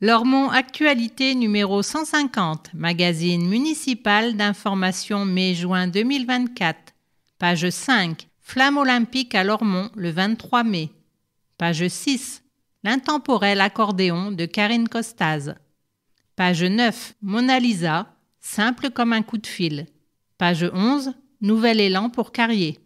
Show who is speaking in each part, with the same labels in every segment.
Speaker 1: Lormont Actualité numéro 150, magazine municipal d'information mai-juin 2024. Page 5, Flamme olympique à Lormont le 23 mai. Page 6, L'intemporel accordéon de Karine Costaz. Page 9, Mona Lisa, simple comme un coup de fil. Page 11, Nouvel élan pour Carrier.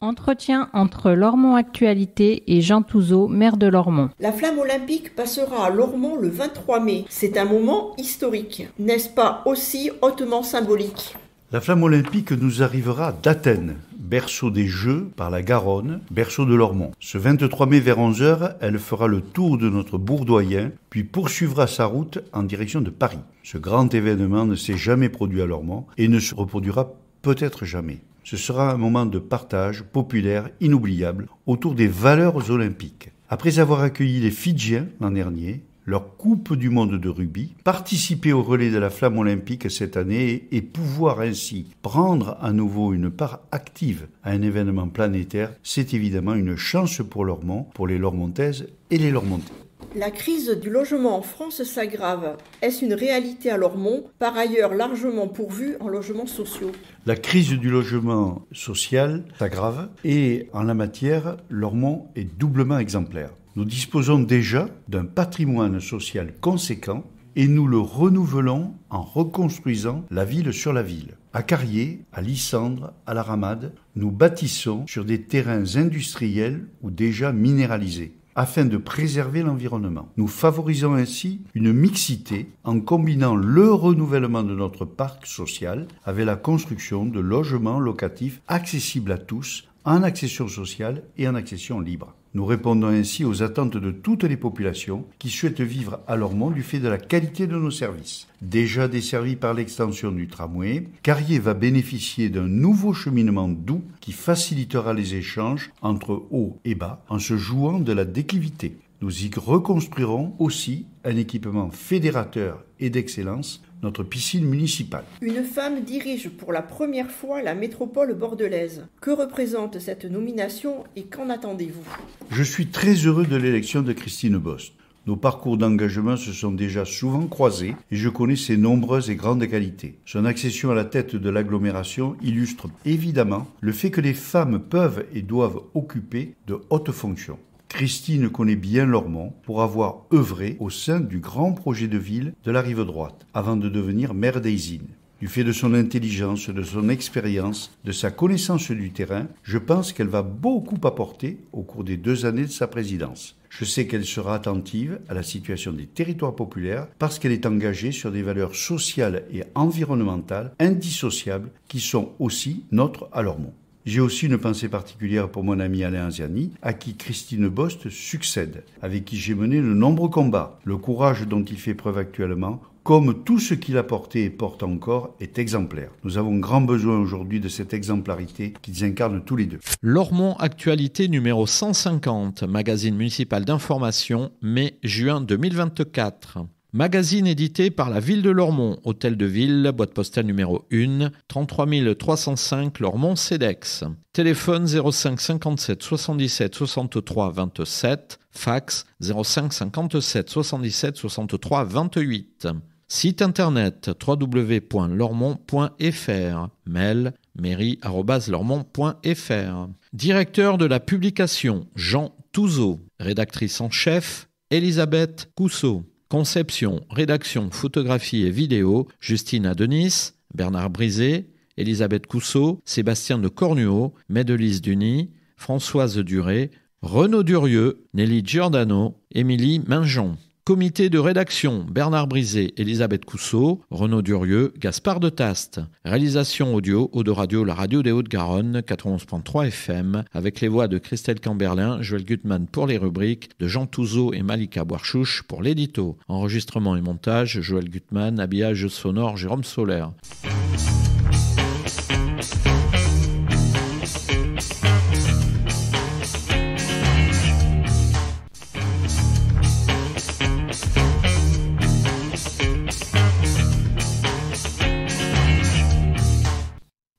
Speaker 1: Entretien entre Lormont Actualité et Jean Touzeau, maire de Lormont.
Speaker 2: La flamme olympique passera à Lormont le 23 mai. C'est un moment historique. N'est-ce pas aussi hautement symbolique ?
Speaker 3: La flamme olympique nous arrivera d'Athènes, berceau des Jeux par la Garonne, berceau de Lormont. Ce 23 mai vers 11h, elle fera le tour de notre bourg doyen, puis poursuivra sa route en direction de Paris. Ce grand événement ne s'est jamais produit à Lormont et ne se reproduira peut-être jamais. Ce sera un moment de partage populaire inoubliable autour des valeurs olympiques. Après avoir accueilli les Fidjiens l'an dernier, leur Coupe du monde de rugby, participer au relais de la flamme olympique cette année et pouvoir ainsi prendre à nouveau une part active à un événement planétaire, c'est évidemment une chance pour Lormont, pour les Lormontaises et les Lormontais.
Speaker 2: La crise du logement en France s'aggrave. Est-ce une réalité à Lormont, par ailleurs largement pourvue en logements sociaux ?
Speaker 3: La crise du logement social s'aggrave et en la matière, Lormont est doublement exemplaire. Nous disposons déjà d'un patrimoine social conséquent et nous le renouvelons en reconstruisant la ville sur la ville. À Carrier, à Lissandre, à la Ramade, nous bâtissons sur des terrains industriels ou déjà minéralisés, afin de préserver l'environnement. Nous favorisons ainsi une mixité en combinant le renouvellement de notre parc social avec la construction de logements locatifs accessibles à tous, en accession sociale et en accession libre. Nous répondons ainsi aux attentes de toutes les populations qui souhaitent vivre à Lormont du fait de la qualité de nos services. Déjà desservi par l'extension du tramway, Carrier va bénéficier d'un nouveau cheminement doux qui facilitera les échanges entre haut et bas en se jouant de la déclivité. Nous y reconstruirons aussi un équipement fédérateur et d'excellence, notre piscine municipale.
Speaker 2: Une femme dirige pour la première fois la métropole bordelaise. Que représente cette nomination et qu'en attendez-vous ?
Speaker 3: Je suis très heureux de l'élection de Christine Bost. Nos parcours d'engagement se sont déjà souvent croisés et je connais ses nombreuses et grandes qualités. Son accession à la tête de l'agglomération illustre évidemment le fait que les femmes peuvent et doivent occuper de hautes fonctions. Christine connaît bien Lormont pour avoir œuvré au sein du grand projet de ville de la rive droite, avant de devenir maire d'Eysines. Du fait de son intelligence, de son expérience, de sa connaissance du terrain, je pense qu'elle va beaucoup apporter au cours des 2 années de sa présidence. Je sais qu'elle sera attentive à la situation des territoires populaires parce qu'elle est engagée sur des valeurs sociales et environnementales indissociables qui sont aussi nôtres à Lormont. J'ai aussi une pensée particulière pour mon ami Alain Aziani, à qui Christine Bost succède, avec qui j'ai mené de nombreux combats. Le courage dont il fait preuve actuellement, comme tout ce qu'il a porté et porte encore, est exemplaire. Nous avons grand besoin aujourd'hui de cette exemplarité qu'ils incarnent tous les deux.
Speaker 4: Lormont Actualité numéro 150, magazine municipal d'information, mai-juin 2024. Magazine édité par la ville de Lormont, hôtel de ville, boîte postale numéro 1, 33 305 Lormont CEDEX. Téléphone 05 57 77 63 27, fax 05 57 77 63 28. Site internet www.lormont.fr, mail mairie@lormont.fr. Directeur de la publication Jean Touzeau, rédactrice en chef Elisabeth Cousseau. Conception, rédaction, photographie et vidéo, Justine Adenis, Bernard Brisé, Elisabeth Cousseau, Sébastien de Cornuau, Médelise Duny, Françoise Duré, Renaud Durieux, Nelly Giordano, Émilie Mingeon. Comité de rédaction, Bernard Brisé, Elisabeth Cousseau, Renaud Durieux, Gaspard de Taste. Réalisation audio, Eau de Radio, la radio des Hauts-de-Garonne, 91.3 FM, avec les voix de Christelle Camberlin, Joël Gutmann pour les rubriques, de Jean Touzeau et Malika Boirchouche pour l'édito. Enregistrement et montage, Joël Gutmann, habillage sonore, Jérôme Soler.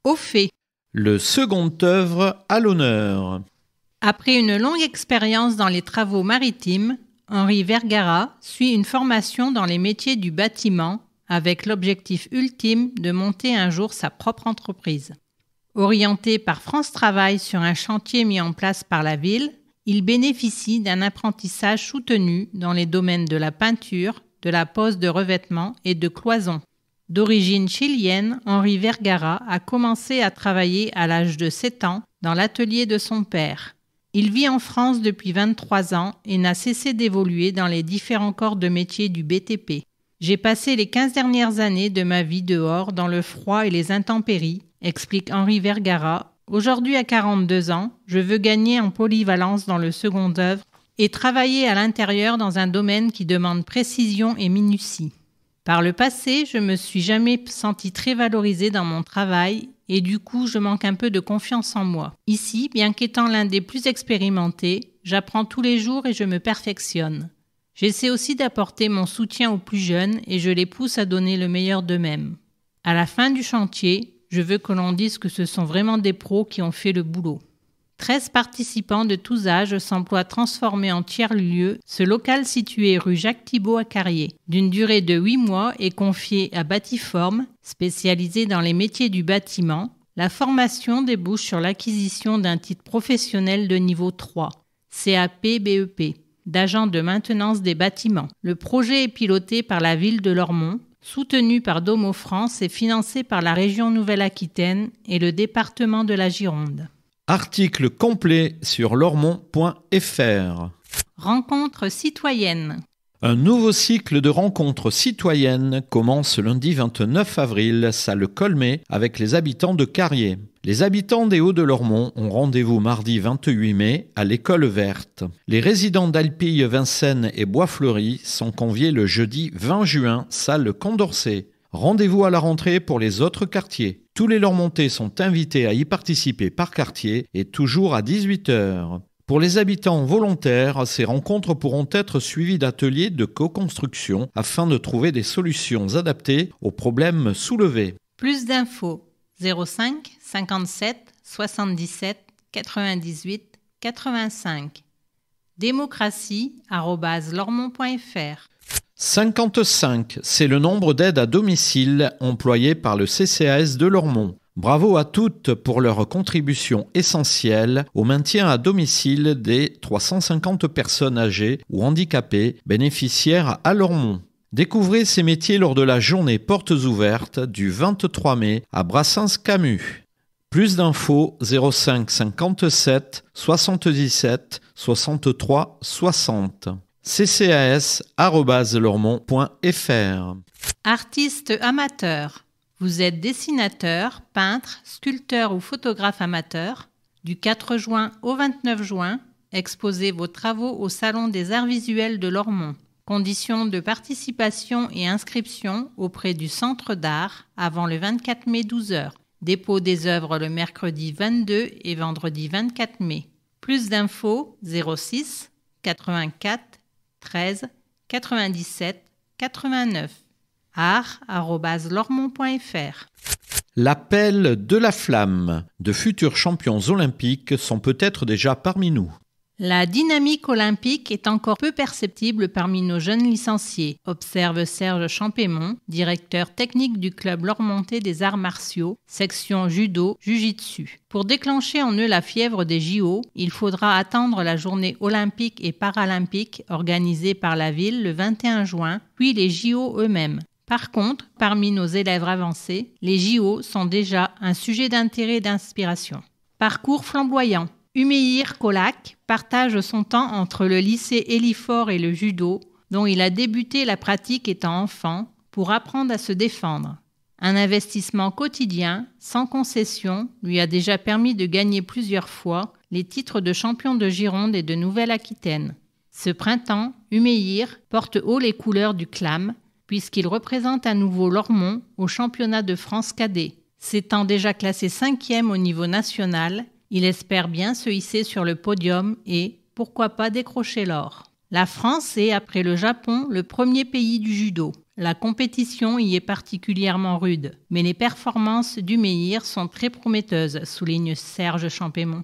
Speaker 1: Au fait.
Speaker 4: Le second œuvre à l'honneur.
Speaker 1: Après une longue expérience dans les travaux maritimes, Henri Vergara suit une formation dans les métiers du bâtiment avec l'objectif ultime de monter un jour sa propre entreprise. Orienté par France Travail sur un chantier mis en place par la ville, il bénéficie d'un apprentissage soutenu dans les domaines de la peinture, de la pose de revêtements et de cloisons. D'origine chilienne, Henri Vergara a commencé à travailler à l'âge de 7 ans dans l'atelier de son père. Il vit en France depuis 23 ans et n'a cessé d'évoluer dans les différents corps de métier du BTP. J'ai passé les 15 dernières années de ma vie dehors dans le froid et les intempéries, explique Henri Vergara. Aujourd'hui à 42 ans, je veux gagner en polyvalence dans le second œuvre et travailler à l'intérieur dans un domaine qui demande précision et minutie. Par le passé, je me suis jamais senti très valorisée dans mon travail et du coup, je manque un peu de confiance en moi. Ici, bien qu'étant l'un des plus expérimentés, j'apprends tous les jours et je me perfectionne. J'essaie aussi d'apporter mon soutien aux plus jeunes et je les pousse à donner le meilleur d'eux-mêmes. À la fin du chantier, je veux que l'on dise que ce sont vraiment des pros qui ont fait le boulot. 13 participants de tous âges s'emploient à transformer en tiers-lieu ce local situé rue Jacques-Thibault à Carrier. D'une durée de 8 mois et confié à Batiform, spécialisé dans les métiers du bâtiment, la formation débouche sur l'acquisition d'un titre professionnel de niveau 3, CAP-BEP, d'agent de maintenance des bâtiments. Le projet est piloté par la ville de Lormont, soutenu par Domo France et financé par la région Nouvelle-Aquitaine et le département de la Gironde.
Speaker 4: Article complet sur lormont.fr.
Speaker 1: Rencontres citoyennes.
Speaker 4: Un nouveau cycle de rencontres citoyennes commence lundi 29 avril, salle Colmet, avec les habitants de Carrier. Les habitants des Hauts-de-Lormont ont rendez-vous mardi 28 mai à l'École Verte. Les résidents d'Alpille, Vincennes et Bois-Fleuri sont conviés le jeudi 20 juin, salle Condorcet. Rendez-vous à la rentrée pour les autres quartiers. Tous les Lormontais sont invités à y participer par quartier et toujours à 18h. Pour les habitants volontaires, ces rencontres pourront être suivies d'ateliers de co-construction afin de trouver des solutions adaptées aux problèmes soulevés.
Speaker 1: Plus d'infos 05 57 77 98 85 démocratie@lormont.fr.
Speaker 4: 55, c'est le nombre d'aides à domicile employées par le CCAS de Lormont. Bravo à toutes pour leur contribution essentielle au maintien à domicile des 350 personnes âgées ou handicapées bénéficiaires à Lormont. Découvrez ces métiers lors de la journée Portes ouvertes du 23 mai à Brassens-Camus. Plus d'infos 05 57 77 63 60. ccas@lormont.fr.
Speaker 1: Artiste amateur. Vous êtes dessinateur, peintre, sculpteur ou photographe amateur. Du 4 juin au 29 juin, exposez vos travaux au Salon des Arts Visuels de Lormont. Conditions de participation et inscription auprès du Centre d'Art avant le 24 mai 12h. Dépôt des œuvres le mercredi 22 et vendredi 24 mai. Plus d'infos 06 84 13 97 89 art@lormont.fr.
Speaker 4: L'appel de la flamme. De futurs champions olympiques sont peut-être déjà parmi nous.
Speaker 1: La dynamique olympique est encore peu perceptible parmi nos jeunes licenciés, observe Serge Champémont, directeur technique du club lormontais des arts martiaux, section judo, jujitsu. Pour déclencher en eux la fièvre des JO, il faudra attendre la journée olympique et paralympique organisée par la ville le 21 juin, puis les JO eux-mêmes. Par contre, parmi nos élèves avancés, les JO sont déjà un sujet d'intérêt et d'inspiration. Parcours flamboyant. Umeir Kolak partage son temps entre le lycée Élifort et le judo, dont il a débuté la pratique étant enfant, pour apprendre à se défendre. Un investissement quotidien, sans concession, lui a déjà permis de gagner plusieurs fois les titres de champion de Gironde et de Nouvelle-Aquitaine. Ce printemps, Umeir porte haut les couleurs du CLAM, puisqu'il représente à nouveau Lormont au championnat de France cadet. S'étant déjà classé 5e au niveau national, il espère bien se hisser sur le podium et, pourquoi pas, décrocher l'or. La France est, après le Japon, le premier pays du judo. La compétition y est particulièrement rude, mais les performances du Umeir sont très prometteuses, souligne Serge Champémont.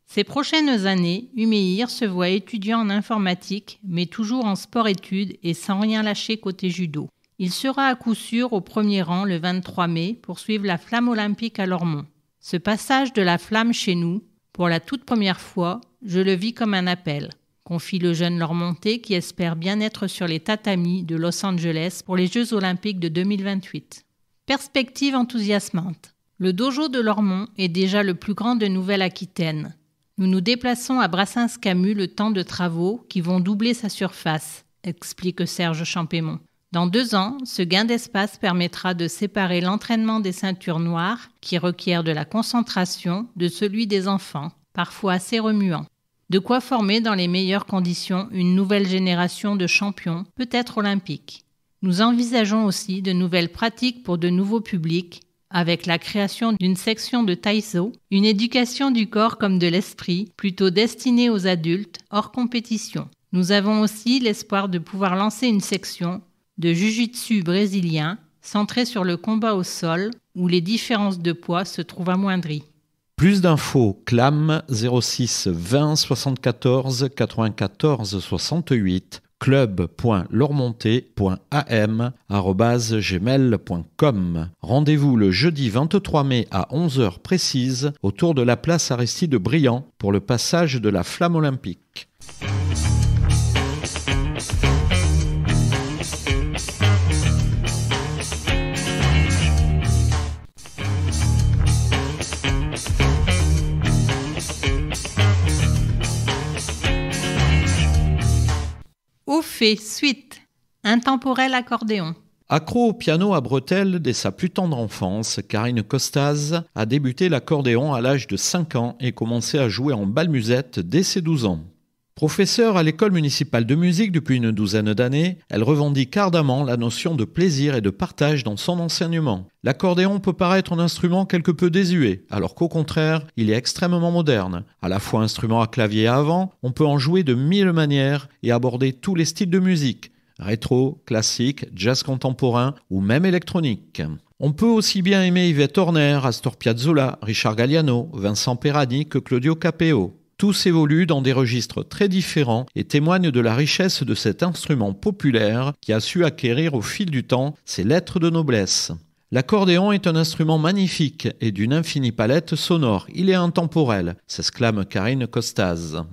Speaker 1: Ces prochaines années, Umeir se voit étudiant en informatique, mais toujours en sport-études et sans rien lâcher côté judo. Il sera à coup sûr au premier rang le 23 mai pour suivre la flamme olympique à Lormont. Ce passage de la flamme chez nous, pour la toute première fois, je le vis comme un appel, confie le jeune Lormontais qui espère bien être sur les tatamis de Los Angeles pour les Jeux olympiques de 2028. Perspective enthousiasmante. Le dojo de Lormont est déjà le plus grand de Nouvelle-Aquitaine. Nous nous déplaçons à Brassens-Camus le temps de travaux qui vont doubler sa surface, explique Serge Champémont. Dans 2 ans, ce gain d'espace permettra de séparer l'entraînement des ceintures noires, qui requiert de la concentration, de celui des enfants, parfois assez remuant. De quoi former dans les meilleures conditions une nouvelle génération de champions, peut-être olympiques. Nous envisageons aussi de nouvelles pratiques pour de nouveaux publics, avec la création d'une section de taïso, une éducation du corps comme de l'esprit, plutôt destinée aux adultes, hors compétition. Nous avons aussi l'espoir de pouvoir lancer une section de jiu-jitsu brésilien, centrée sur le combat au sol, où les différences de poids se trouvent amoindries.
Speaker 4: Plus d'infos, CLAM 06 20 74 94 68, club.lormontais.am@gmail.com. Rendez-vous le jeudi 23 mai à 11h précise autour de la place Aristide Briand pour le passage de la flamme olympique.
Speaker 1: Au fait, suite, intemporel accordéon.
Speaker 4: Accro au piano à bretelles dès sa plus tendre enfance, Karine Costaz a débuté l'accordéon à l'âge de 5 ans et commencé à jouer en bal-musette dès ses 12 ans. Professeure à l'école municipale de musique depuis une 12aine d'années, elle revendique ardemment la notion de plaisir et de partage dans son enseignement. L'accordéon peut paraître un instrument quelque peu désuet, alors qu'au contraire, il est extrêmement moderne. À la fois instrument à clavier à avant, on peut en jouer de 1000 manières et aborder tous les styles de musique, rétro, classique, jazz contemporain ou même électronique. On peut aussi bien aimer Yvette Horner, Astor Piazzolla, Richard Galliano, Vincent Perani que Claudio Capeo. Tous évoluent dans des registres très différents et témoignent de la richesse de cet instrument populaire qui a su acquérir au fil du temps ses lettres de noblesse. L'accordéon est un instrument magnifique et d'une infinie palette sonore. Il est intemporel, s'exclame Karine Costaz.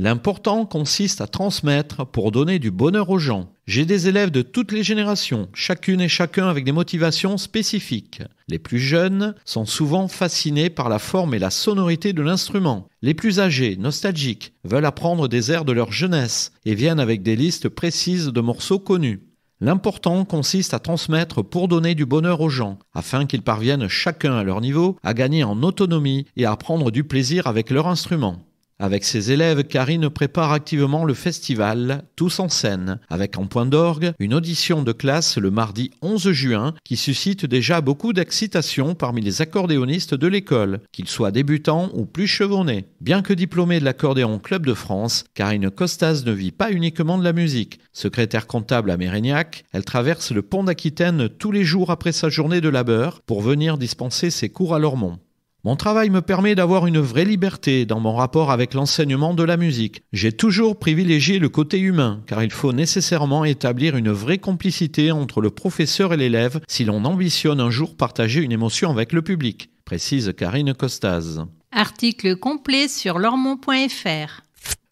Speaker 4: L'important consiste à transmettre pour donner du bonheur aux gens. J'ai des élèves de toutes les générations, chacune et chacun avec des motivations spécifiques. Les plus jeunes sont souvent fascinés par la forme et la sonorité de l'instrument. Les plus âgés, nostalgiques, veulent apprendre des airs de leur jeunesse et viennent avec des listes précises de morceaux connus. L'important consiste à transmettre pour donner du bonheur aux gens, afin qu'ils parviennent chacun à leur niveau à gagner en autonomie et à prendre du plaisir avec leur instrument. Avec ses élèves, Karine prépare activement le festival Tous en scène, avec en point d'orgue une audition de classe le mardi 11 juin qui suscite déjà beaucoup d'excitation parmi les accordéonistes de l'école, qu'ils soient débutants ou plus chevronnés. Bien que diplômée de l'Accordéon Club de France, Karine Costaz ne vit pas uniquement de la musique. Secrétaire comptable à Mérignac, elle traverse le pont d'Aquitaine tous les jours après sa journée de labeur pour venir dispenser ses cours à Lormont. Mon travail me permet d'avoir une vraie liberté dans mon rapport avec l'enseignement de la musique. J'ai toujours privilégié le côté humain, car il faut nécessairement établir une vraie complicité entre le professeur et l'élève si l'on ambitionne un jour partager une émotion avec le public, précise Karine Costaz.
Speaker 1: Article complet sur lormont.fr.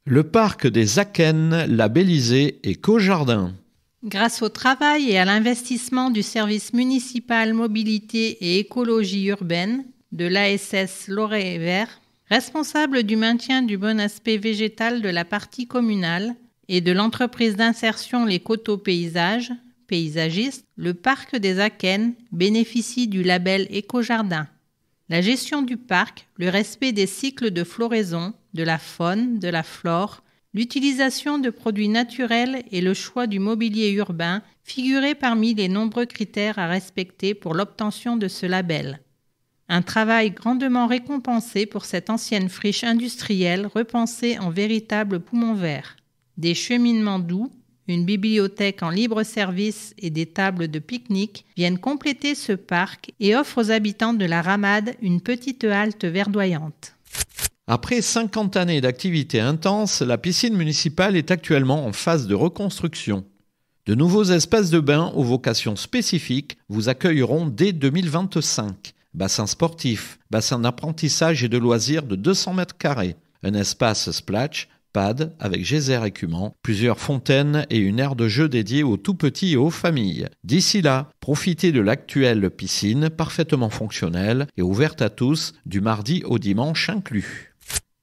Speaker 4: Le parc des Akènes, labellisé Éco-Jardin.
Speaker 1: Grâce au travail et à l'investissement du service municipal mobilité et écologie urbaine, de l'ASS Loret Vert, responsable du maintien du bon aspect végétal de la partie communale et de l'entreprise d'insertion Les Coteaux Paysages, paysagiste, le parc des Akènes bénéficie du label Éco-Jardin. La gestion du parc, le respect des cycles de floraison, de la faune, de la flore, l'utilisation de produits naturels et le choix du mobilier urbain figuraient parmi les nombreux critères à respecter pour l'obtention de ce label. Un travail grandement récompensé pour cette ancienne friche industrielle repensée en véritable poumon vert. Des cheminements doux, une bibliothèque en libre service et des tables de pique-nique viennent compléter ce parc et offrent aux habitants de la Ramade une petite halte verdoyante.
Speaker 4: Après 50 années d'activité intense, la piscine municipale est actuellement en phase de reconstruction. De nouveaux espaces de bain aux vocations spécifiques vous accueilleront dès 2025. Bassin sportif, bassin d'apprentissage et de loisirs de 200 mètres carrés, un espace splash, pad avec geyser écumant, plusieurs fontaines et une aire de jeu dédiée aux tout-petits et aux familles. D'ici là, profitez de l'actuelle piscine parfaitement fonctionnelle et ouverte à tous du mardi au dimanche inclus.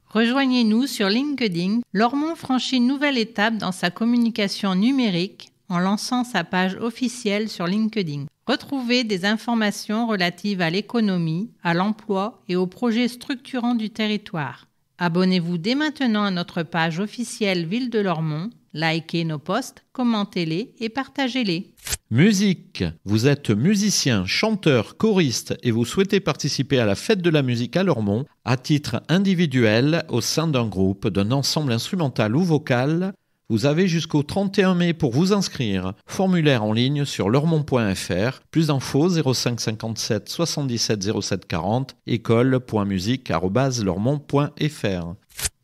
Speaker 1: Rejoignez-nous sur LinkedIn. Lormont franchit une nouvelle étape dans sa communication numérique en lançant sa page officielle sur LinkedIn. Retrouvez des informations relatives à l'économie, à l'emploi et aux projets structurants du territoire. Abonnez-vous dès maintenant à notre page officielle Ville de Lormont, likez nos posts, commentez-les et partagez-les.
Speaker 4: Musique. Vous êtes musicien, chanteur, choriste et vous souhaitez participer à la fête de la musique à Lormont à titre individuel au sein d'un groupe, d'un ensemble instrumental ou vocal. Vous avez jusqu'au 31 mai pour vous inscrire. Formulaire en ligne sur lormont.fr. Plus d'infos 05 57 77 07 40 école.musique@lormont.fr.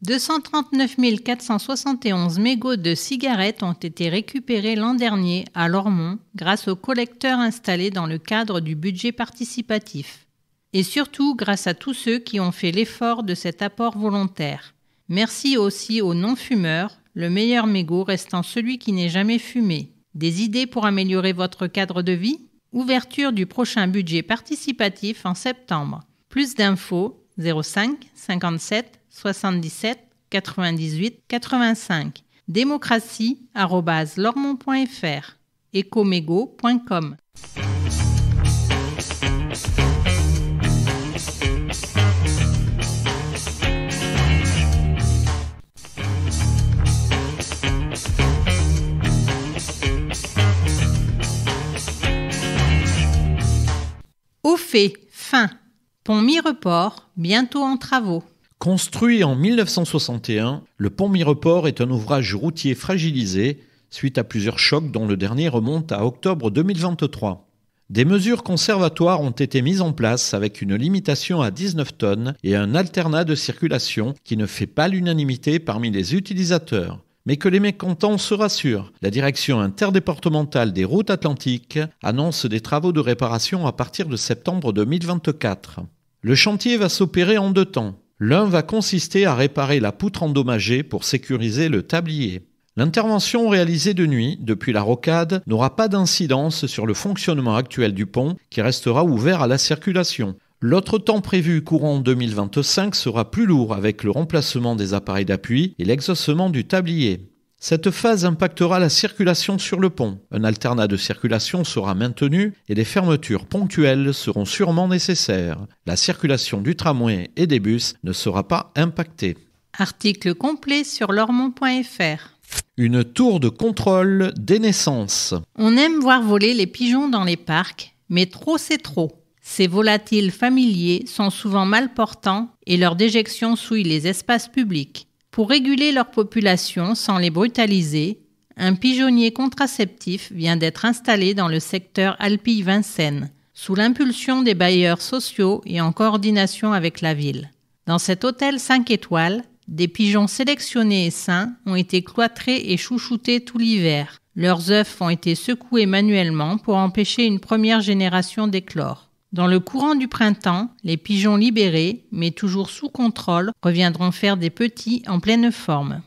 Speaker 1: 239 471 mégots de cigarettes ont été récupérés l'an dernier à Lormont grâce aux collecteurs installés dans le cadre du budget participatif. Et surtout grâce à tous ceux qui ont fait l'effort de cet apport volontaire. Merci aussi aux non-fumeurs, le meilleur mégot restant celui qui n'est jamais fumé. Des idées pour améliorer votre cadre de vie ? Ouverture du prochain budget participatif en septembre. Plus d'infos 05 57 77 98 85. démocratie@lormont.fr. ecomégo.com. Au fait, fin. Pont Mireport, bientôt en travaux.
Speaker 4: Construit en 1961, le pont Mireport est un ouvrage routier fragilisé suite à plusieurs chocs dont le dernier remonte à octobre 2023. Des mesures conservatoires ont été mises en place avec une limitation à 19 tonnes et un alternat de circulation qui ne fait pas l'unanimité parmi les utilisateurs. Mais que les mécontents se rassurent, la direction interdépartementale des routes atlantiques annonce des travaux de réparation à partir de septembre 2024. Le chantier va s'opérer en 2 temps. L'un va consister à réparer la poutre endommagée pour sécuriser le tablier. L'intervention réalisée de nuit, depuis la rocade, n'aura pas d'incidence sur le fonctionnement actuel du pont qui restera ouvert à la circulation. L'autre temps prévu courant 2025 sera plus lourd avec le remplacement des appareils d'appui et l'exhaussement du tablier. Cette phase impactera la circulation sur le pont. Un alternat de circulation sera maintenu et des fermetures ponctuelles seront sûrement nécessaires. La circulation du tramway et des bus ne sera pas impactée.
Speaker 1: Article complet sur lormont.fr.
Speaker 4: Une tour de contrôle des naissances.
Speaker 1: On aime voir voler les pigeons dans les parcs, mais trop c'est trop. Ces volatiles familiers sont souvent mal portants et leur déjection souille les espaces publics. Pour réguler leur population sans les brutaliser, un pigeonnier contraceptif vient d'être installé dans le secteur Alpille-Vincennes, sous l'impulsion des bailleurs sociaux et en coordination avec la ville. Dans cet hôtel 5 étoiles, des pigeons sélectionnés et sains ont été cloîtrés et chouchoutés tout l'hiver. Leurs œufs ont été secoués manuellement pour empêcher une première génération d'éclore. Dans le courant du printemps, les pigeons libérés, mais toujours sous contrôle, reviendront faire des petits en pleine forme.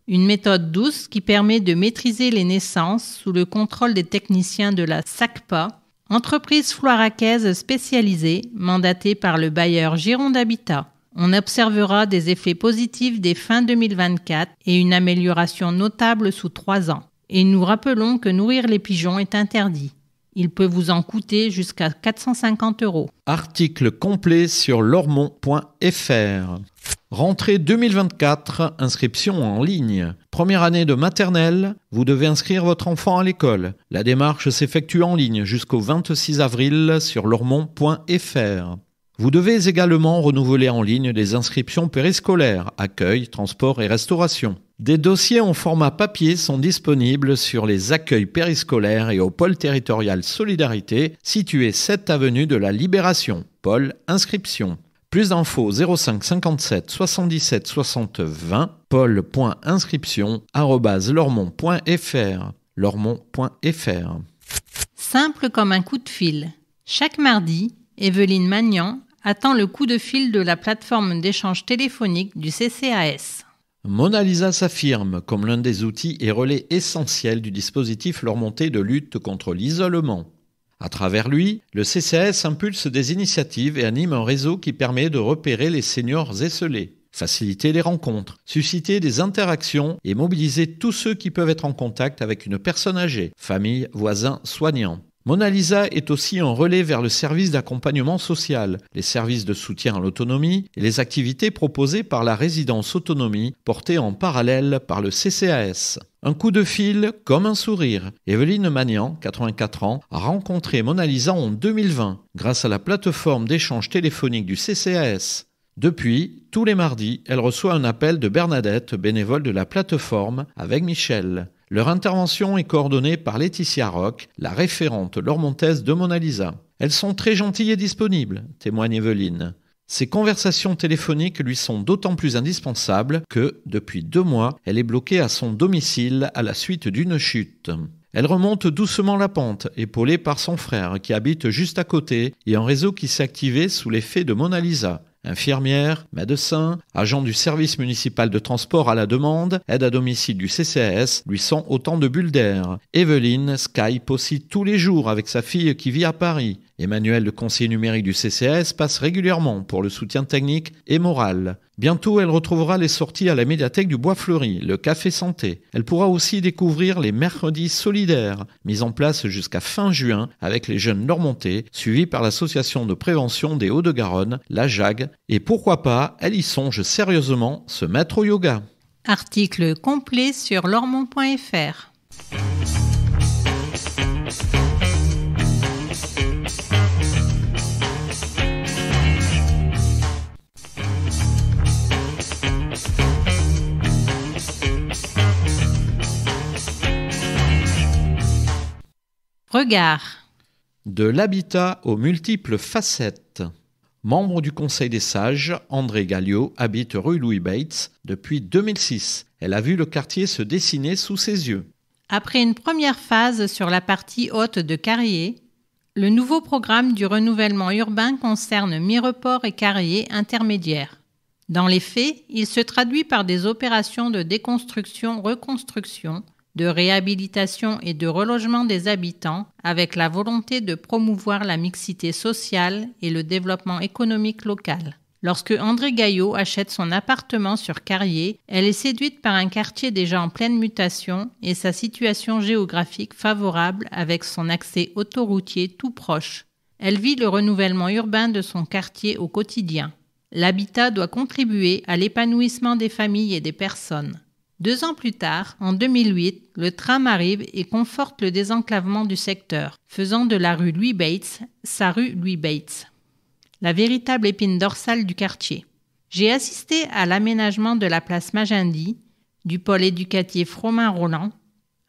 Speaker 1: Une méthode douce qui permet de maîtriser les naissances sous le contrôle des techniciens de la SACPA, entreprise floiracaise spécialisée, mandatée par le bailleur Gironde Habitat. On observera des effets positifs dès fin 2024 et une amélioration notable sous 3 ans. Et nous rappelons que nourrir les pigeons est interdit. Il peut vous en coûter jusqu'à 450 €.
Speaker 4: Article complet sur lormont.fr. Rentrée 2024, inscription en ligne. Première année de maternelle, vous devez inscrire votre enfant à l'école. La démarche s'effectue en ligne jusqu'au 26 avril sur lormont.fr. Vous devez également renouveler en ligne les inscriptions périscolaires, accueil, transport et restauration. Des dossiers en format papier sont disponibles sur les accueils périscolaires et au pôle territorial Solidarité, situé 7 avenue de la Libération. Pôle inscription. Plus d'infos 05 57 77 60 20, pôle.inscription@lormont.fr. lormont.fr.
Speaker 1: Simple comme un coup de fil. Chaque mardi, Evelyne Magnan attend le coup de fil de la plateforme d'échange téléphonique du CCAS.
Speaker 4: Mona Lisa s'affirme comme l'un des outils et relais essentiels du dispositif Lormontais de lutte contre l'isolement. À travers lui, le CCAS impulse des initiatives et anime un réseau qui permet de repérer les seniors esselés, faciliter les rencontres, susciter des interactions et mobiliser tous ceux qui peuvent être en contact avec une personne âgée, famille, voisins, soignants. Mona Lisa est aussi un relais vers le service d'accompagnement social, les services de soutien à l'autonomie et les activités proposées par la résidence autonomie portée en parallèle par le CCAS. Un coup de fil comme un sourire. Evelyne Magnan, 84 ans, a rencontré Mona Lisa en 2020 grâce à la plateforme d'échange téléphonique du CCAS. Depuis, tous les mardis, elle reçoit un appel de Bernadette, bénévole de la plateforme, avec Michel. Leur intervention est coordonnée par Laetitia Roch, la référente lormontaise de Mona Lisa. Elles sont très gentilles et disponibles, témoigne Evelyne. Ces conversations téléphoniques lui sont d'autant plus indispensables que, depuis 2 mois, elle est bloquée à son domicile à la suite d'une chute. Elle remonte doucement la pente, épaulée par son frère qui habite juste à côté et un réseau qui s'est activé sous l'effet de Mona Lisa. Infirmières, médecins, agents du service municipal de transport à la demande, aide à domicile du CCAS lui sont autant de bulles d'air. Evelyne Skype aussi tous les jours avec sa fille qui vit à Paris. Emmanuel, le conseiller numérique du CCAS, passe régulièrement pour le soutien technique et moral. Bientôt, elle retrouvera les sorties à la médiathèque du Bois Fleuri, le Café Santé. Elle pourra aussi découvrir les mercredis solidaires, mis en place jusqu'à fin juin avec les jeunes lormontais, suivis par l'association de prévention des Hauts-de-Garonne, la JAG. Et pourquoi pas, elle y songe sérieusement se mettre au yoga.
Speaker 1: Article complet sur lormont.fr. Regard.
Speaker 4: De l'habitat aux multiples facettes. Membre du Conseil des Sages, André Galliot habite rue Louis Bates depuis 2006. Elle a vu le quartier se dessiner sous ses yeux.
Speaker 1: Après une première phase sur la partie haute de Carrier, le nouveau programme du renouvellement urbain concerne Mireport et Carrier intermédiaire. Dans les faits, il se traduit par des opérations de déconstruction-reconstruction, de réhabilitation et de relogement des habitants avec la volonté de promouvoir la mixité sociale et le développement économique local. Lorsque André Galliot achète son appartement sur Carrier, elle est séduite par un quartier déjà en pleine mutation et sa situation géographique favorable avec son accès autoroutier tout proche. Elle vit le renouvellement urbain de son quartier au quotidien. L'habitat doit contribuer à l'épanouissement des familles et des personnes. 2 ans plus tard, en 2008, le tram arrive et conforte le désenclavement du secteur, faisant de la rue Louis Bates sa rue Louis Bates, la véritable épine dorsale du quartier. J'ai assisté à l'aménagement de la place Magendie, du pôle éducatif Romain-Roland,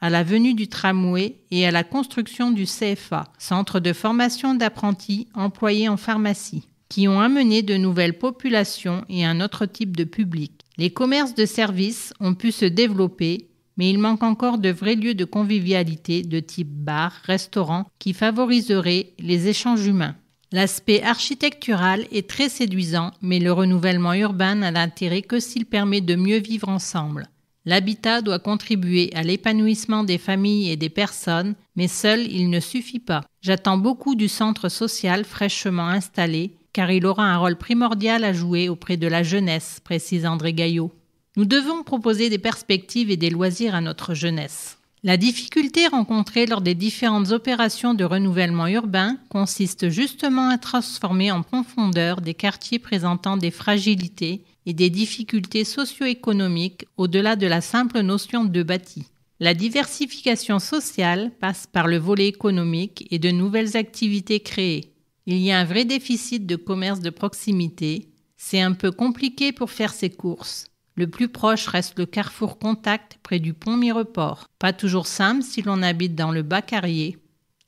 Speaker 1: à la venue du tramway et à la construction du CFA, centre de formation d'apprentis employés en pharmacie, qui ont amené de nouvelles populations et un autre type de public. Les commerces de services ont pu se développer, mais il manque encore de vrais lieux de convivialité de type bar, restaurant, qui favoriseraient les échanges humains. L'aspect architectural est très séduisant, mais le renouvellement urbain n'a d'intérêt que s'il permet de mieux vivre ensemble. L'habitat doit contribuer à l'épanouissement des familles et des personnes, mais seul il ne suffit pas. J'attends beaucoup du centre social fraîchement installé, car il aura un rôle primordial à jouer auprès de la jeunesse, précise André Galliot. Nous devons proposer des perspectives et des loisirs à notre jeunesse. La difficulté rencontrée lors des différentes opérations de renouvellement urbain consiste justement à transformer en profondeur des quartiers présentant des fragilités et des difficultés socio-économiques au-delà de la simple notion de bâti. La diversification sociale passe par le volet économique et de nouvelles activités créées. Il y a un vrai déficit de commerce de proximité. C'est un peu compliqué pour faire ses courses. Le plus proche reste le Carrefour Contact près du pont Mireport. Pas toujours simple si l'on habite dans le Bas-Carrier.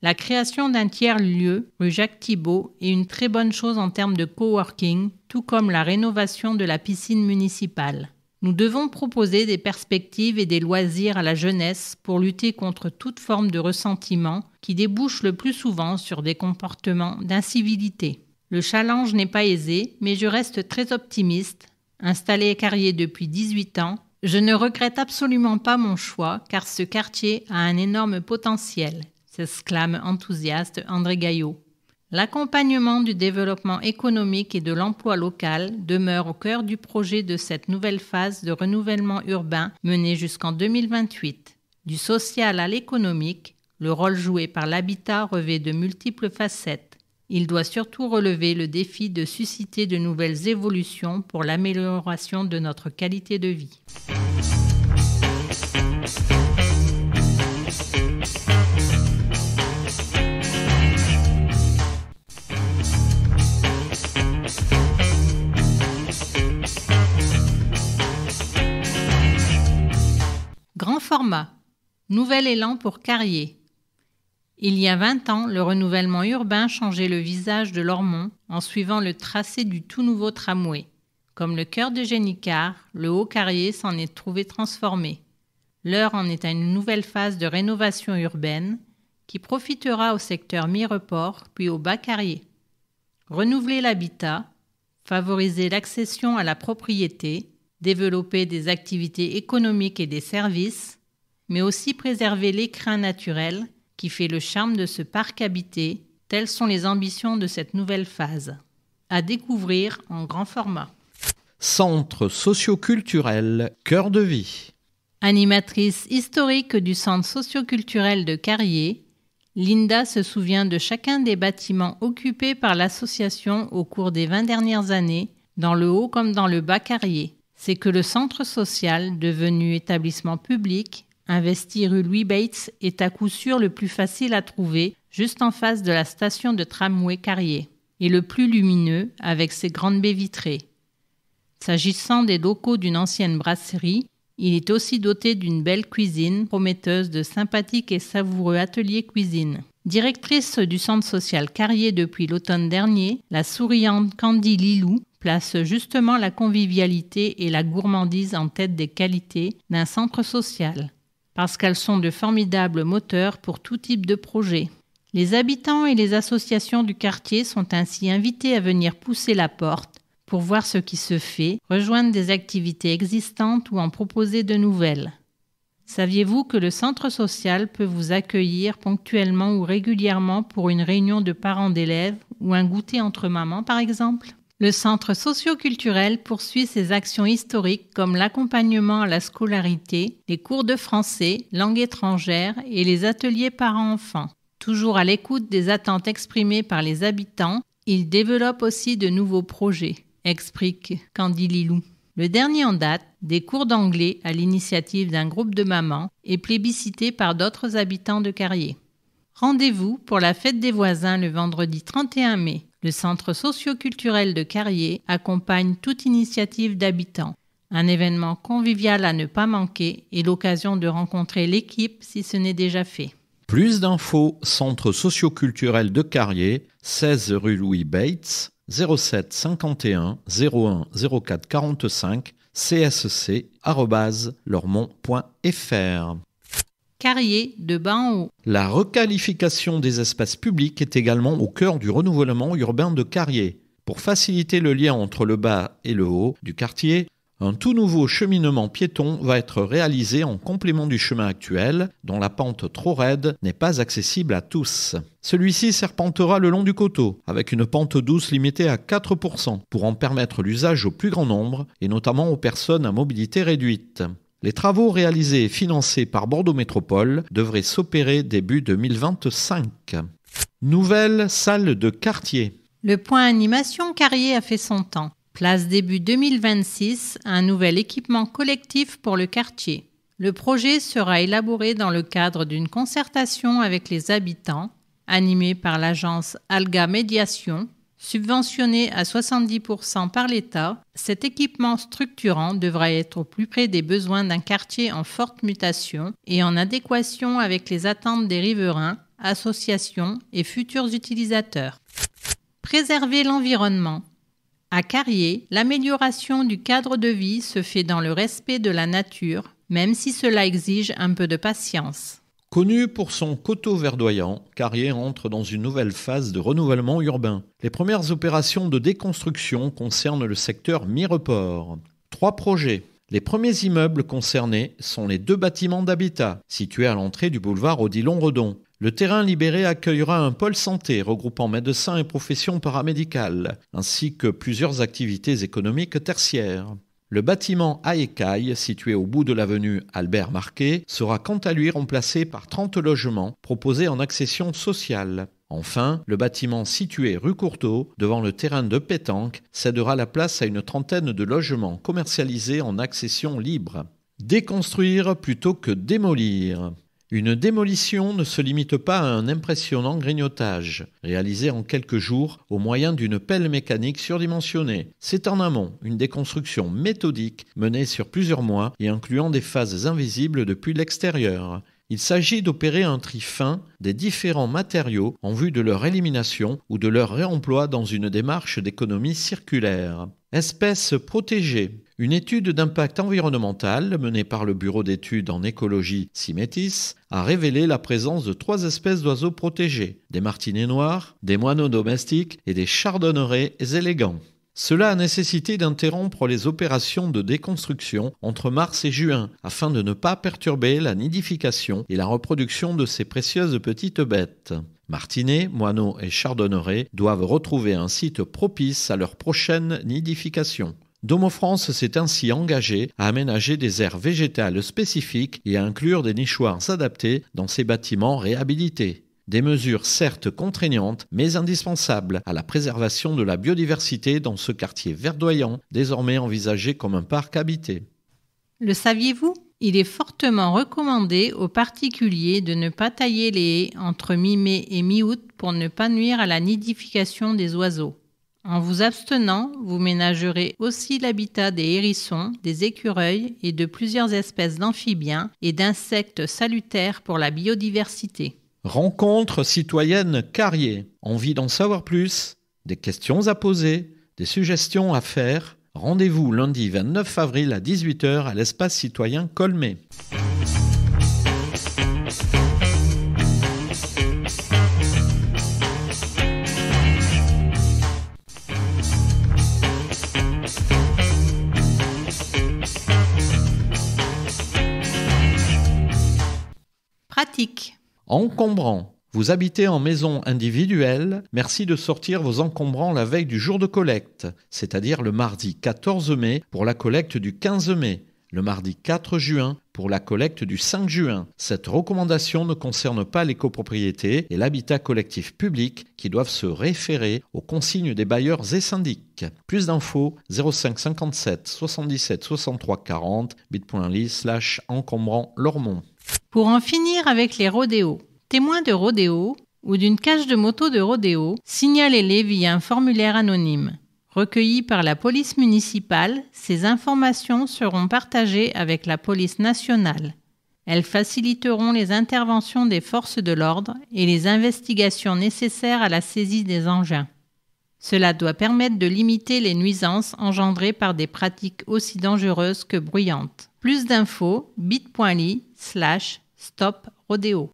Speaker 1: La création d'un tiers-lieu, rue Jacques-Thibault, est une très bonne chose en termes de coworking, tout comme la rénovation de la piscine municipale. Nous devons proposer des perspectives et des loisirs à la jeunesse pour lutter contre toute forme de ressentiment qui débouche le plus souvent sur des comportements d'incivilité. Le challenge n'est pas aisé, mais je reste très optimiste. Installé à Carrier depuis 18 ans, je ne regrette absolument pas mon choix car ce quartier a un énorme potentiel, s'exclame enthousiaste André Gaillot. L'accompagnement du développement économique et de l'emploi local demeure au cœur du projet de cette nouvelle phase de renouvellement urbain menée jusqu'en 2028. Du social à l'économique, le rôle joué par l'habitat revêt de multiples facettes. Il doit surtout relever le défi de susciter de nouvelles évolutions pour l'amélioration de notre qualité de vie. Grand format. Nouvel élan pour Carrier. Il y a 20 ans, le renouvellement urbain changeait le visage de Lormont en suivant le tracé du tout nouveau tramway. Comme le cœur de Génicard, le Haut-Carrier s'en est trouvé transformé. L'heure en est à une nouvelle phase de rénovation urbaine qui profitera au secteur Mireport puis au Bas-Carrier. Renouveler l'habitat, favoriser l'accession à la propriété, développer des activités économiques et des services, mais aussi préserver l'écrin naturel qui fait le charme de ce parc habité. Telles sont les ambitions de cette nouvelle phase. À découvrir en grand format.
Speaker 4: Centre socio-culturel Cœur de Vie.
Speaker 1: Animatrice historique du centre socio-culturel de Carrier, Linda se souvient de chacun des bâtiments occupés par l'association au cours des 20 dernières années, dans le haut comme dans le bas Carrier. C'est que le centre social, devenu établissement public, investi rue Louis Bates, est à coup sûr le plus facile à trouver, juste en face de la station de tramway Carrier, et le plus lumineux avec ses grandes baies vitrées. S'agissant des locaux d'une ancienne brasserie, il est aussi doté d'une belle cuisine, prometteuse de sympathiques et savoureux ateliers cuisine. Directrice du centre social Carrier depuis l'automne dernier, la souriante Candy Lilou place justement la convivialité et la gourmandise en tête des qualités d'un centre social, parce qu'elles sont de formidables moteurs pour tout type de projet. Les habitants et les associations du quartier sont ainsi invités à venir pousser la porte pour voir ce qui se fait, rejoindre des activités existantes ou en proposer de nouvelles. Saviez-vous que le centre social peut vous accueillir ponctuellement ou régulièrement pour une réunion de parents d'élèves ou un goûter entre mamans par exemple ? Le centre socio-culturel poursuit ses actions historiques comme l'accompagnement à la scolarité, les cours de français, langue étrangère et les ateliers parents-enfants. Toujours à l'écoute des attentes exprimées par les habitants, il développe aussi de nouveaux projets, explique Candy Lilou. Le dernier en date, des cours d'anglais à l'initiative d'un groupe de mamans, est plébiscité par d'autres habitants de Carrier. Rendez-vous pour la fête des voisins le vendredi 31 mai. Le centre socio-culturel de Carrier accompagne toute initiative d'habitants. Un événement convivial à ne pas manquer et l'occasion de rencontrer l'équipe si ce n'est déjà fait.
Speaker 4: Plus d'infos, Centre socio-culturel de Carrier, 16 rue Louis Bates, 07 51 01 04 45, csc@lormont.fr.
Speaker 1: Carrier de bas en haut.
Speaker 4: La requalification des espaces publics est également au cœur du renouvellement urbain de Carrier. Pour faciliter le lien entre le bas et le haut du quartier, un tout nouveau cheminement piéton va être réalisé en complément du chemin actuel, dont la pente trop raide n'est pas accessible à tous. Celui-ci serpentera le long du coteau, avec une pente douce limitée à 4%, pour en permettre l'usage au plus grand nombre, et notamment aux personnes à mobilité réduite. Les travaux réalisés et financés par Bordeaux Métropole devraient s'opérer début 2025. Nouvelle salle de quartier.
Speaker 1: Le point animation Carrier a fait son temps. Place début 2026, un nouvel équipement collectif pour le quartier. Le projet sera élaboré dans le cadre d'une concertation avec les habitants animé par l'agence Alga Médiation. Subventionné à 70% par l'État, cet équipement structurant devra être au plus près des besoins d'un quartier en forte mutation et en adéquation avec les attentes des riverains, associations et futurs utilisateurs. Préserver l'environnement. À Carrier, l'amélioration du cadre de vie se fait dans le respect de la nature, même si cela exige un peu de patience.
Speaker 4: Connu pour son coteau verdoyant, Carrier entre dans une nouvelle phase de renouvellement urbain. Les premières opérations de déconstruction concernent le secteur Mireport. 3 projets. Les premiers immeubles concernés sont les 2 bâtiments d'habitat, situés à l'entrée du boulevard Odilon-Redon. Le terrain libéré accueillera un pôle santé regroupant médecins et professions paramédicales, ainsi que plusieurs activités économiques tertiaires. Le bâtiment Aécaille, situé au bout de l'avenue Albert Marquet, sera quant à lui remplacé par 30 logements proposés en accession sociale. Enfin, le bâtiment situé rue Courteau, devant le terrain de pétanque, cédera la place à une trentaine de logements commercialisés en accession libre. Déconstruire plutôt que démolir. Une démolition ne se limite pas à un impressionnant grignotage, réalisé en quelques jours au moyen d'une pelle mécanique surdimensionnée. C'est en amont une déconstruction méthodique menée sur plusieurs mois et incluant des phases invisibles depuis l'extérieur. Il s'agit d'opérer un tri fin des différents matériaux en vue de leur élimination ou de leur réemploi dans une démarche d'économie circulaire. Espèces protégées. Une étude d'impact environnemental menée par le bureau d'études en écologie CIMETIS a révélé la présence de 3 espèces d'oiseaux protégés, des martinets noirs, des moineaux domestiques et des chardonnerets élégants. Cela a nécessité d'interrompre les opérations de déconstruction entre mars et juin afin de ne pas perturber la nidification et la reproduction de ces précieuses petites bêtes. Martinets, moineaux et chardonnerets doivent retrouver un site propice à leur prochaine nidification. Domofrance s'est ainsi engagé à aménager des aires végétales spécifiques et à inclure des nichoirs adaptés dans ces bâtiments réhabilités. Des mesures certes contraignantes, mais indispensables à la préservation de la biodiversité dans ce quartier verdoyant, désormais envisagé comme un parc habité.
Speaker 1: Le saviez-vous ? Il est fortement recommandé aux particuliers de ne pas tailler les haies entre mi-mai et mi-août pour ne pas nuire à la nidification des oiseaux. En vous abstenant, vous ménagerez aussi l'habitat des hérissons, des écureuils et de plusieurs espèces d'amphibiens et d'insectes salutaires pour la biodiversité.
Speaker 4: Rencontre citoyenne Carrier. Envie d'en savoir plus? Des questions à poser? Des suggestions à faire? Rendez-vous lundi 29 avril à 18h à l'espace citoyen Colmé.
Speaker 1: Pratique.
Speaker 4: Encombrant. Vous habitez en maison individuelle, merci de sortir vos encombrants la veille du jour de collecte, c'est-à-dire le mardi 14 mai pour la collecte du 15 mai, le mardi 4 juin pour la collecte du 5 juin. Cette recommandation ne concerne pas les copropriétés et l'habitat collectif public qui doivent se référer aux consignes des bailleurs et syndics. Plus d'infos 05 57 77 63 40 bit.ly/encombrant Lormont.
Speaker 1: Pour en finir avec les rodéos. Témoins de rodéo ou d'une cage de moto de rodéo, signalez-les via un formulaire anonyme. Recueillis par la police municipale, ces informations seront partagées avec la police nationale. Elles faciliteront les interventions des forces de l'ordre et les investigations nécessaires à la saisie des engins. Cela doit permettre de limiter les nuisances engendrées par des pratiques aussi dangereuses que bruyantes. Plus d'infos, bit.ly/stoprodéo.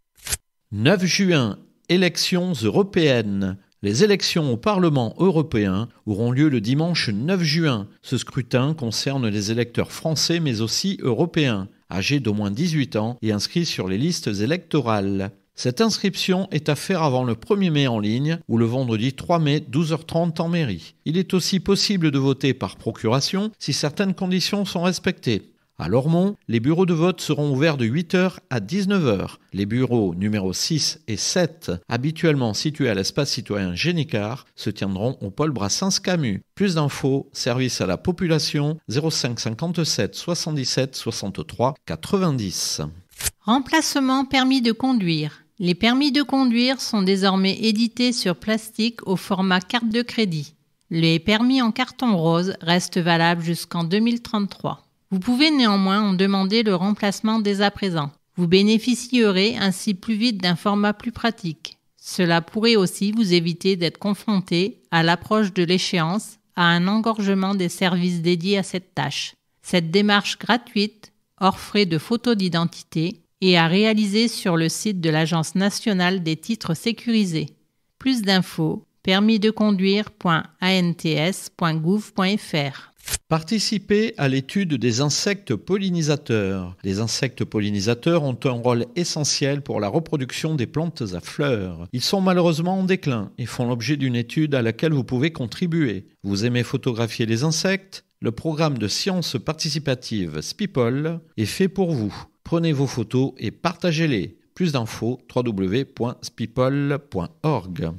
Speaker 4: 9 juin, élections européennes. Les élections au Parlement européen auront lieu le dimanche 9 juin. Ce scrutin concerne les électeurs français mais aussi européens, âgés d'au moins 18 ans et inscrits sur les listes électorales. Cette inscription est à faire avant le 1er mai en ligne ou le vendredi 3 mai 12h30 en mairie. Il est aussi possible de voter par procuration si certaines conditions sont respectées. À Lormont, les bureaux de vote seront ouverts de 8h à 19h. Les bureaux numéros 6 et 7, habituellement situés à l'espace citoyen Génicard, se tiendront au pôle Brassens-Camus. Plus d'infos, service à la population 05 57 77 63 90.
Speaker 1: Remplacement permis de conduire. Les permis de conduire sont désormais édités sur plastique au format carte de crédit. Les permis en carton rose restent valables jusqu'en 2033. Vous pouvez néanmoins en demander le remplacement dès à présent. Vous bénéficierez ainsi plus vite d'un format plus pratique. Cela pourrait aussi vous éviter d'être confronté, à l'approche de l'échéance, à un engorgement des services dédiés à cette tâche. Cette démarche gratuite, hors frais de photo d'identité, est à réaliser sur le site de l'Agence nationale des titres sécurisés. Plus d'infos, permisdeconduire.ants.gouv.fr.
Speaker 4: Participez à l'étude des insectes pollinisateurs. Les insectes pollinisateurs ont un rôle essentiel pour la reproduction des plantes à fleurs. Ils sont malheureusement en déclin et font l'objet d'une étude à laquelle vous pouvez contribuer. Vous aimez photographier les insectes ? Le programme de sciences participatives SPIPOL est fait pour vous. Prenez vos photos et partagez-les. Plus d'infos, www.spipol.org.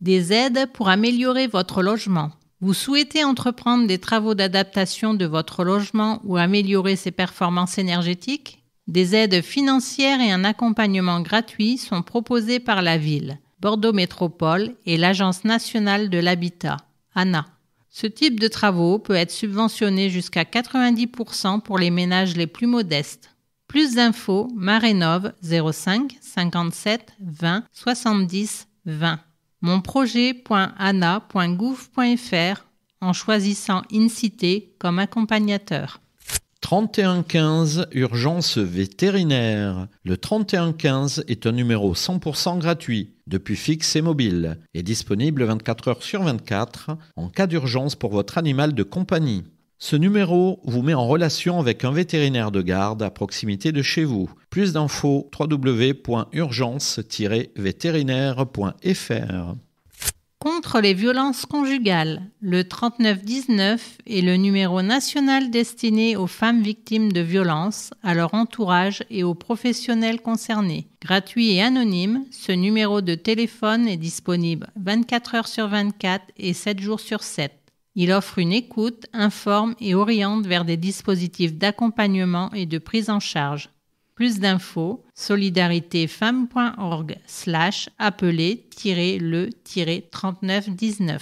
Speaker 1: Des aides pour améliorer votre logement. Vous souhaitez entreprendre des travaux d'adaptation de votre logement ou améliorer ses performances énergétiques ? Des aides financières et un accompagnement gratuit sont proposés par la ville, Bordeaux Métropole et l'Agence nationale de l'habitat, ANA. Ce type de travaux peut être subventionné jusqu'à 90% pour les ménages les plus modestes. Plus d'infos, Marénov 05 57 20 70 20. monprojet.ana.gouv.fr en choisissant InCité comme accompagnateur.
Speaker 4: 3115 Urgence vétérinaire. Le 3115 est un numéro 100% gratuit, depuis fixe et mobile, et disponible 24 heures sur 24 en cas d'urgence pour votre animal de compagnie. Ce numéro vous met en relation avec un vétérinaire de garde à proximité de chez vous. Plus d'infos, www.urgence-vétérinaire.fr.
Speaker 1: Contre les violences conjugales, le 3919 est le numéro national destiné aux femmes victimes de violences, à leur entourage et aux professionnels concernés. Gratuit et anonyme, ce numéro de téléphone est disponible 24 heures sur 24 et 7 jours sur 7. Il offre une écoute, informe et oriente vers des dispositifs d'accompagnement et de prise en charge. Plus d'infos, solidaritéfemme.org/appeler-le-3919.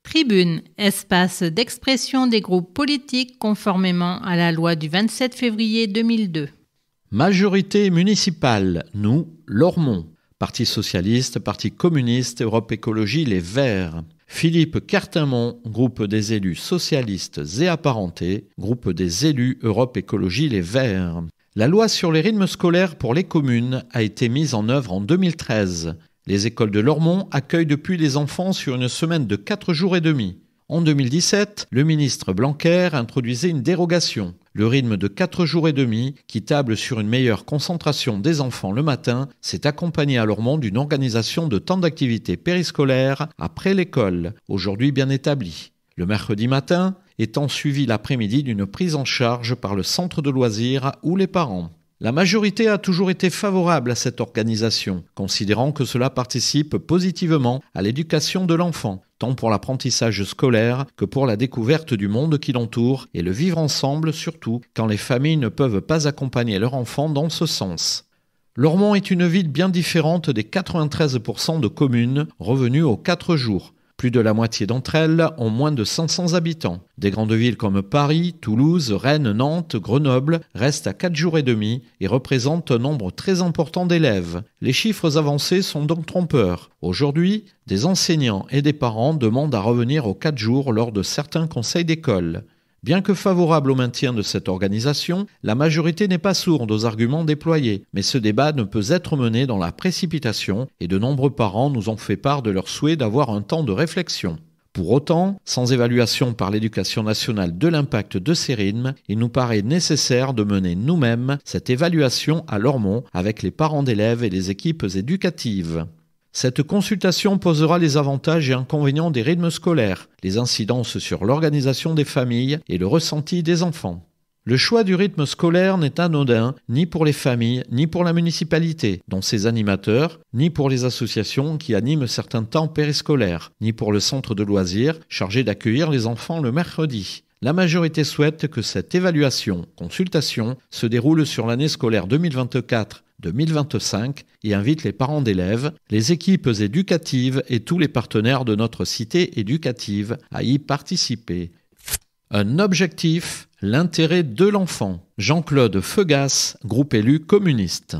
Speaker 1: Tribune, espace d'expression des groupes politiques conformément à la loi du 27 février 2002.
Speaker 4: Majorité municipale, nous, Lormont. Parti socialiste, Parti communiste, Europe Écologie Les Verts. Philippe Cartimont, groupe des élus socialistes et apparentés, groupe des élus Europe Écologie Les Verts. La loi sur les rythmes scolaires pour les communes a été mise en œuvre en 2013. Les écoles de Lormont accueillent depuis les enfants sur une semaine de 4 jours et demi. En 2017, le ministre Blanquer introduisait une dérogation, le rythme de 4 jours et demi, qui table sur une meilleure concentration des enfants le matin, s'est accompagné à Lormont d'une organisation de temps d'activité périscolaire après l'école, aujourd'hui bien établie. Le mercredi matin étant suivi l'après-midi d'une prise en charge par le centre de loisirs ou les parents. La majorité a toujours été favorable à cette organisation, considérant que cela participe positivement à l'éducation de l'enfant, tant pour l'apprentissage scolaire que pour la découverte du monde qui l'entoure et le vivre ensemble, surtout quand les familles ne peuvent pas accompagner leur enfant dans ce sens. Lormont est une ville bien différente des 93% de communes revenues aux 4 jours. Plus de la moitié d'entre elles ont moins de 500 habitants. Des grandes villes comme Paris, Toulouse, Rennes, Nantes, Grenoble restent à 4 jours et demi et représentent un nombre très important d'élèves. Les chiffres avancés sont donc trompeurs. Aujourd'hui, des enseignants et des parents demandent à revenir aux 4 jours lors de certains conseils d'école. Bien que favorable au maintien de cette organisation, la majorité n'est pas sourde aux arguments déployés, mais ce débat ne peut être mené dans la précipitation et de nombreux parents nous ont fait part de leur souhait d'avoir un temps de réflexion. Pour autant, sans évaluation par l'Éducation nationale de l'impact de ces rythmes, il nous paraît nécessaire de mener nous-mêmes cette évaluation à Lormont avec les parents d'élèves et les équipes éducatives. Cette consultation posera les avantages et inconvénients des rythmes scolaires, les incidences sur l'organisation des familles et le ressenti des enfants. Le choix du rythme scolaire n'est anodin ni pour les familles, ni pour la municipalité, dont ses animateurs, ni pour les associations qui animent certains temps périscolaires, ni pour le centre de loisirs chargé d'accueillir les enfants le mercredi. La majorité souhaite que cette évaluation-consultation se déroule sur l'année scolaire 2024-2025 et invite les parents d'élèves, les équipes éducatives et tous les partenaires de notre cité éducative à y participer. Un objectif, l'intérêt de l'enfant. Jean-Claude Feugas, groupe élu communiste.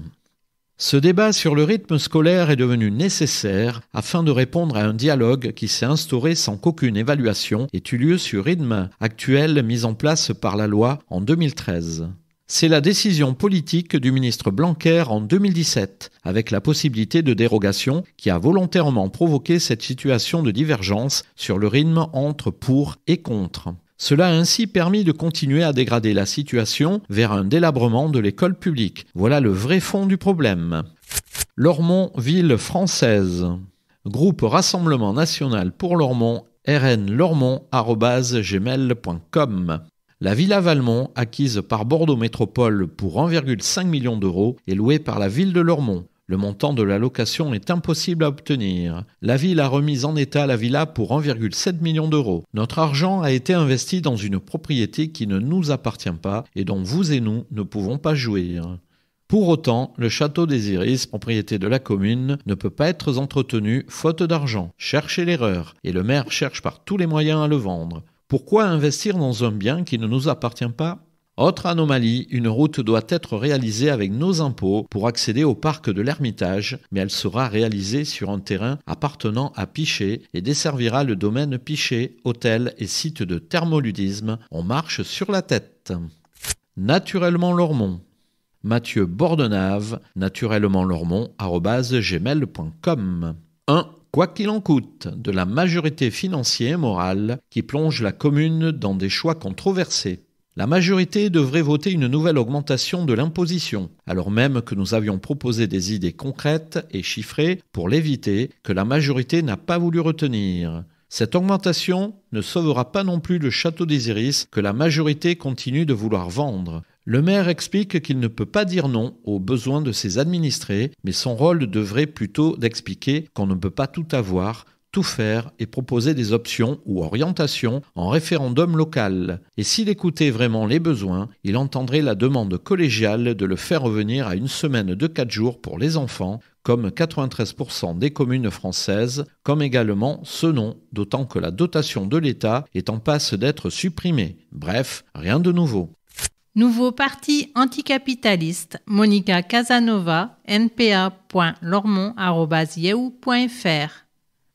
Speaker 4: Ce débat sur le rythme scolaire est devenu nécessaire afin de répondre à un dialogue qui s'est instauré sans qu'aucune évaluation ait eu lieu sur le rythme actuel mis en place par la loi en 2013. C'est la décision politique du ministre Blanquer en 2017, avec la possibilité de dérogation, qui a volontairement provoqué cette situation de divergence sur le rythme entre pour et contre. Cela a ainsi permis de continuer à dégrader la situation vers un délabrement de l'école publique. Voilà le vrai fond du problème. Lormont, ville française. Groupe Rassemblement National pour Lormont, rnlormont@gmail.com. La Villa Valmont, acquise par Bordeaux Métropole pour 1,5 million d'euros, est louée par la ville de Lormont. Le montant de la location est impossible à obtenir. La ville a remis en état la villa pour 1,7 million d'euros. Notre argent a été investi dans une propriété qui ne nous appartient pas et dont vous et nous ne pouvons pas jouir. Pour autant, le château des Iris, propriété de la commune, ne peut pas être entretenu faute d'argent. Cherchez l'erreur, et le maire cherche par tous les moyens à le vendre. Pourquoi investir dans un bien qui ne nous appartient pas ? Autre anomalie, une route doit être réalisée avec nos impôts pour accéder au parc de l'Ermitage, mais elle sera réalisée sur un terrain appartenant à Pichet et desservira le domaine Pichet, hôtel et site de thermoludisme. On marche sur la tête. Naturellement Lormont. Mathieu Bordenave, naturellementlormont@gmail.com. 1. Quoi qu'il en coûte, de la majorité financière et morale qui plonge la commune dans des choix controversés. La majorité devrait voter une nouvelle augmentation de l'imposition, alors même que nous avions proposé des idées concrètes et chiffrées pour l'éviter, que la majorité n'a pas voulu retenir. Cette augmentation ne sauvera pas non plus le château des Iris que la majorité continue de vouloir vendre. Le maire explique qu'il ne peut pas dire non aux besoins de ses administrés, mais son rôle devrait plutôt d'expliquer qu'on ne peut pas tout avoir, tout faire et proposer des options ou orientations en référendum local. Et s'il écoutait vraiment les besoins, il entendrait la demande collégiale de le faire revenir à une semaine de 4 jours pour les enfants, comme 93% des communes françaises, comme également ce nom, d'autant que la dotation de l'État est en passe d'être supprimée. Bref, rien de nouveau.
Speaker 1: Nouveau parti anticapitaliste, Monica Casanova, npa.lormont@yahoo.fr.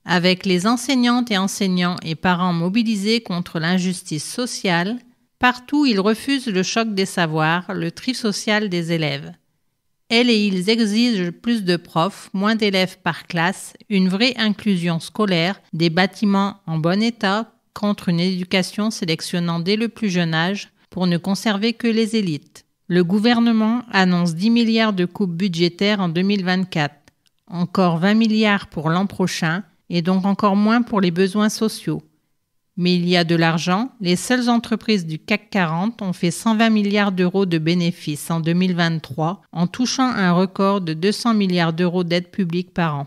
Speaker 1: Avec les enseignantes et enseignants et parents mobilisés contre l'injustice sociale, partout ils refusent le choc des savoirs, le tri social des élèves. Elles et ils exigent plus de profs, moins d'élèves par classe, une vraie inclusion scolaire, des bâtiments en bon état, contre une éducation sélectionnant dès le plus jeune âge pour ne conserver que les élites. Le gouvernement annonce 10 milliards de coupes budgétaires en 2024, encore 20 milliards pour l'an prochain, et donc encore moins pour les besoins sociaux. Mais il y a de l'argent, les seules entreprises du CAC 40 ont fait 120 milliards d'euros de bénéfices en 2023 en touchant un record de 200 milliards d'euros d'aide publique par an.